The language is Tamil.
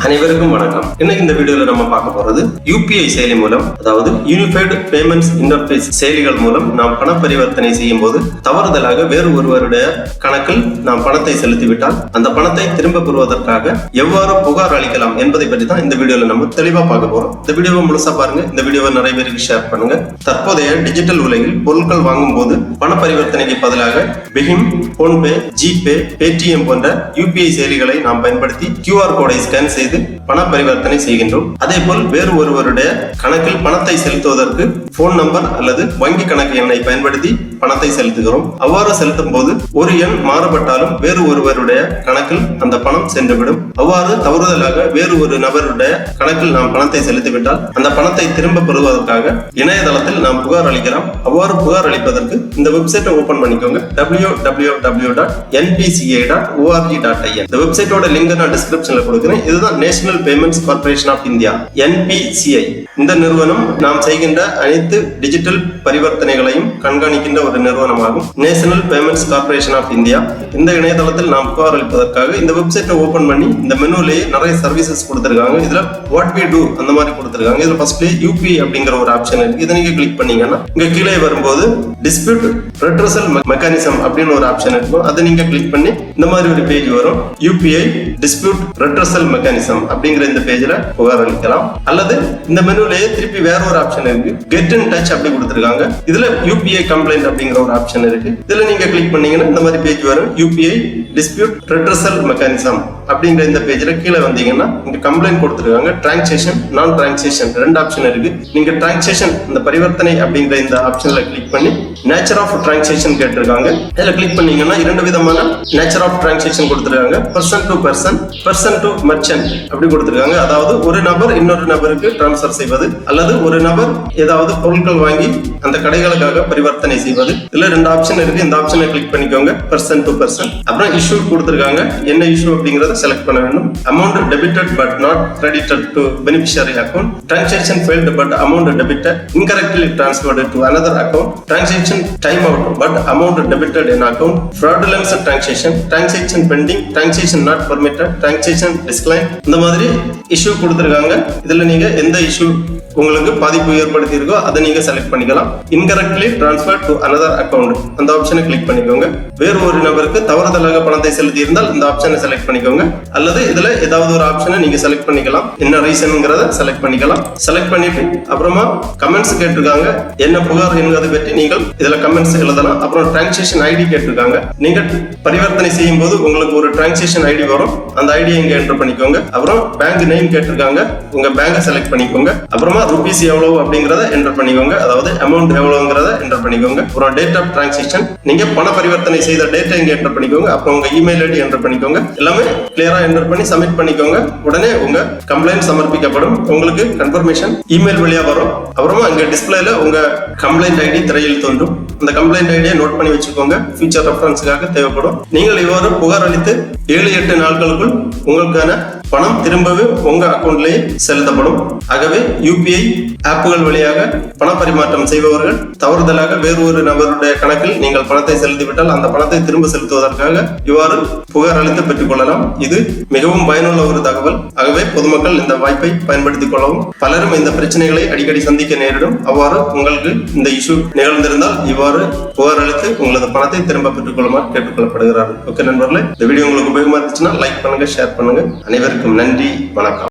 அனைவருக்கும் வணக்கம். இன்னைக்கு இந்த வீடியோல நம்ம பார்க்க போறது யூபிஐ செயலி மூலம், அதாவது யூனிஃபைடு பேமெண்ட்ஸ் இன்டர்ஃபேஸ் செயலிகள் மூலம் நாம் பண பரிவர்த்தனை செய்யும் போது தவறுதலாக வேறு ஒருவருடைய கணக்கில் நாம் பணத்தை செலுத்திவிட்டால் அந்த பணத்தை திரும்ப பெறுவதற்காக எவ்வாறு புகார் அளிக்கலாம் என்பதை பற்றி தான் இந்த வீடியோல நம்ம தெளிவா பார்க்க போறோம். இந்த வீடியோவை முழுசா பாருங்க. இந்த வீடியோவை நிறைய பேருக்கு ஷேர் பண்ணுங்க. தற்போதைய டிஜிட்டல் உலகில் பொருட்கள் வாங்கும் போது பண பரிவர்த்தனைக்கு பதிலாக பிஹிம், போன்பே, ஜிபே, பேடிஎம் போன்ற யூபிஐ செயலிகளை நாம் பயன்படுத்தி QR கோடை ஸ்கேன் செய்து பண பரிவர்த்தனை செய்கின்றோம். அதே போல் வேறு ஒருவருடைய கணக்கில் பணத்தை செலுத்துவதற்கு போன் நம்பர் அல்லது வங்கி கணக்கு எண்ணை பயன்படுத்தி பணத்தை செலுத்துகிறோம். அவ்வாறு செலுத்தும் போது ஒரு எண் மாறுபட்டாலும் வேறு ஒருவருடைய கணக்கில் அந்த பணம் சென்றுவிடும். அவ்வாறு தவறுதலாக வேறு ஒரு நபருடைய கணக்கில் நாம் பணத்தை செலுத்திவிட்டால் அந்த பணத்தை திரும்ப பெறுவதற்காக இணையதளத்தில் நாம் புகார் அளிக்கலாம். அவ்வாறு புகார் அளிப்பதற்கு இந்த வெப்சைட்டை ஓபன் பண்ணிக்கோங்க. www.npca.org.in. இந்த வெப்சைட்டோட லிங்க் நான் டிஸ்கிரிப்ஷன்ல கொடுக்கிறேன். இதுதான் national payments corporation of India, NPCI. இந்த நிறுவனம் நாம் செய்கின்ற அனைத்து டிஜிட்டல் பரிவர்த்தனைகளையும் கண்காணிக்கின்ற ஒரு நிறுவனமாகும். National payments corporation of India. இந்த இணையதளத்தில் நாம் புகார் அளிப்பதற்காக இந்த வெப்சைட்டை ஓபன் பண்ணி இந்த மெனுலேயே நிறைய சர்வீசஸ் கொடுத்திருக்காங்க. இதுல வாட் வி டூ அந்த மாதிரி கொடுத்திருக்காங்க. இதுல ஃபர்ஸ்ட்லயே UPI அப்படிங்கிற ஒரு ஆப்ஷன் இருக்கு. இதை நீங்க கிளிக் பண்ணீங்கன்னா இங்க கீழே வரும்போது டிஸ்பியூட் ரெட்ரஸல் மெக்கானிசம் அப்படின்னு ஒரு ஆப்ஷன் இருக்கும். அதை நீங்க கிளிக் பண்ணி இந்த மாதிரி ஒரு பேஜ் வரும். UPI டிஸ்பியூட் ரெட்ரஸல் மெக்கானிசம் அப்படிங்கிற இந்த பேஜ்ல புகார் அளிக்கலாம். அல்லது இந்த மெனுலேயே திருப்பி வேற ஒரு ஆப்ஷன் இருக்கு, கெட் இன் டச் அப்படி கொடுத்திருக்காங்க. இதுல UPI கம்ப்ளைண்ட் அப்படிங்கிற ஒரு ஆப்ஷன் இருக்கு. இதுல நீங்க கிளிக் பண்ணீங்கன்னா இந்த மாதிரி பேஜ் வரும். UPI டிஸ்பியூட் ரெட்ரஸல் மெக்கானிசம் அப்படிங்கிற இந்த பேஜ்ல கீழே வந்தீங்கன்னா இங்க கம்ப்ளைண்ட் கொடுத்திருக்காங்க. டிரான்சாக்ஷன், நான் டிரான்சாக்ஷன் ரெண்டு ஆப்ஷன் இருக்கு. நீங்க டிரான்சாக்ஷன் இந்த பரிவர்த்தனை அப்படிங்கிற இந்த ஆப்ஷன்ல கிளிக் பண்ணி நேச்சர் ஆஃப் டிரான்சாக்ஷன் கேட்டிருக்காங்க. இதுல கிளிக் பண்ணீங்கன்னா இரண்டு விதமான நேச்சர் ஆஃப் டிரான்சாக்ஷன் கொடுத்திருக்காங்க. Person to person, person to merchant அப்படி கொடுத்திருக்காங்க. அதாவது ஒரு நபர் இன்னொரு நபருக்கு டிரான்ஸ்பர் செய்வது அல்லது ஒரு நபர் ஏதாவது பொருட்கள் வாங்கி அந்த கடைகளுக்காக பரிவர்த்தனை செய்வது. இதுல ரெண்டு ஆப்ஷன் இருக்கு. இந்த ஆப்ஷனை கிளிக் பண்ணிக்கோங்க. Person to person. அப்புறம் இஷ்யூ கொடுத்திருக்காங்க. என்ன இஷ்யூ அப்படிங்கறத செலக்ட் பண்ண வேண்டும். Amount debited but not credited to beneficiary account. Transaction failed but amount debited incorrectly transferred to another account. Transaction time out but amount debited in account. Fraudulent transaction pending, transaction not permitted, transaction declined. இந்த மாதிரி இஷ்யூ கொடுத்திருக்காங்க. இதுல நீங்க எந்த இஷ்யூ உங்களுக்கு பாதிப்பு ஏற்படுத்தி இருக்கோ அதை நீங்க செலக்ட் பண்ணிக்கலாம். Incorrectly transfer to another account அந்த ஆப்ஷனை கிளிக் பண்ணிக்கோங்க. வேறு ஒரு நபருக்கு தவறுதலாக பணத்தை செலுத்தி இருந்தால் இந்த ஆப்ஷனை செலக்ட் பண்ணிக்கோங்க. அல்லது இதுல ஏதாவது ஒரு ஆப்ஷனை நீங்க செலக்ட் பண்ணிக்கலாம். என்ன ரீசன்ங்கிறத செலக்ட் பண்ணிக்கலாம். செலக்ட் பண்ணிட்டு அப்புறமா கமெண்ட்ஸ் கேட்டிருக்காங்க. என்ன புகார் என்பதை பற்றி நீங்கள் இதுல கமெண்ட்ஸ் எழுதலாம். அப்புறம் டிரான்சாக்ஷன் ஐடி கேட்டிருக்காங்க. நீங்க பரிவர்த்தனை செய்யும் போது உங்களுக்கு ஒரு டிரான்சாக்ஷன் ஐடி வரும். அந்த ஐடியை இங்க என்டர் பண்ணிக்கோங்க. அப்புறம் பேங்க் நேம் கேட்டிருக்காங்க. உங்க பேங்கை செலக்ட் பண்ணிக்கோங்க. அப்புறமா ரூபீஸ் எவ்வளவு அப்படிங்கறத என்டர் பண்ணிக்கோங்க. அதாவது அமௌண்ட் எவ்வளவுங்கிறத என்டர் பண்ணிக்கோங்க. அப்புறம் டேட் ஆஃப் டிரான்சாக்ஷன், நீங்க பண பரிவர்த்தனை செய்த டேட்டை இங்க என்டர் பண்ணிக்கோங்க. அப்புறம் உங்க இமெயில் ஐடி என்டர் பண்ணிக்கோங்க. எல்லாமே கிளியரா என்டர் பண்ணி சப்மிட் பண்ணிக்கோங்க. உடனே உங்க கம்ப்ளைண்ட் சமர்ப்பிக்கப்படும். உங்களுக்கு கன்ஃபர்மேஷன் இமெயில் வழியா வரும். அப்புறமா இங்க டிஸ்பிளேல உங்க கம்ப்ளைண்ட் ஐடி திரையில் தோன்றும். அந்த கம்ப்ளைண்ட் ஐடியை நோட் பண்ணி வச்சுக்கோங்க. ஃபியூச்சர் ரெஃபரன்ஸுக்காக தேவைப்படும். நீங்கள் இவ்வாறு புகார் அளித்து 7-8 நாட்களுக்குள் உங்களுக்கான பணம் திரும்பவே உங்க அக்கௌண்ட்லேயே செலுத்தப்படும். ஆகவே UPI ஆப்புகள் வழியாக பண பரிமாற்றம் செய்பவர்கள் தவறுதலாக வேறு ஒரு நபருடைய கணக்கில் நீங்கள் பணத்தை செலுத்திவிட்டால் அந்த பணத்தை திரும்ப செலுத்துவதற்காக இவ்வாறு புகார் அளித்து பெற்றுக் கொள்ளலாம். இது மிகவும் பயனுள்ள ஒரு தகவல். ஆகவே பொதுமக்கள் இந்த வாய்ப்பை பயன்படுத்திக் கொள்ளவும். பலரும் இந்த பிரச்சனைகளை அடிக்கடி சந்திக்க நேரிடும். அவ்வாறு உங்களுக்கு இந்த இஷ்யூ நிகழ்ந்திருந்தால் இவ்வாறு புகார் அளித்து உங்களது பணத்தை திரும்ப பெற்றுக் கொள்ளுமாறு கேட்டுக்கொள்ளப்படுகிறார்கள். ஓகே நண்பர்களே, இந்த வீடியோ உங்களுக்கு உபயோகமா இருந்துச்சுன்னா லைக் பண்ணுங்க, ஷேர் பண்ணுங்க. அனைவருக்கும் நன்றி, வணக்கம்.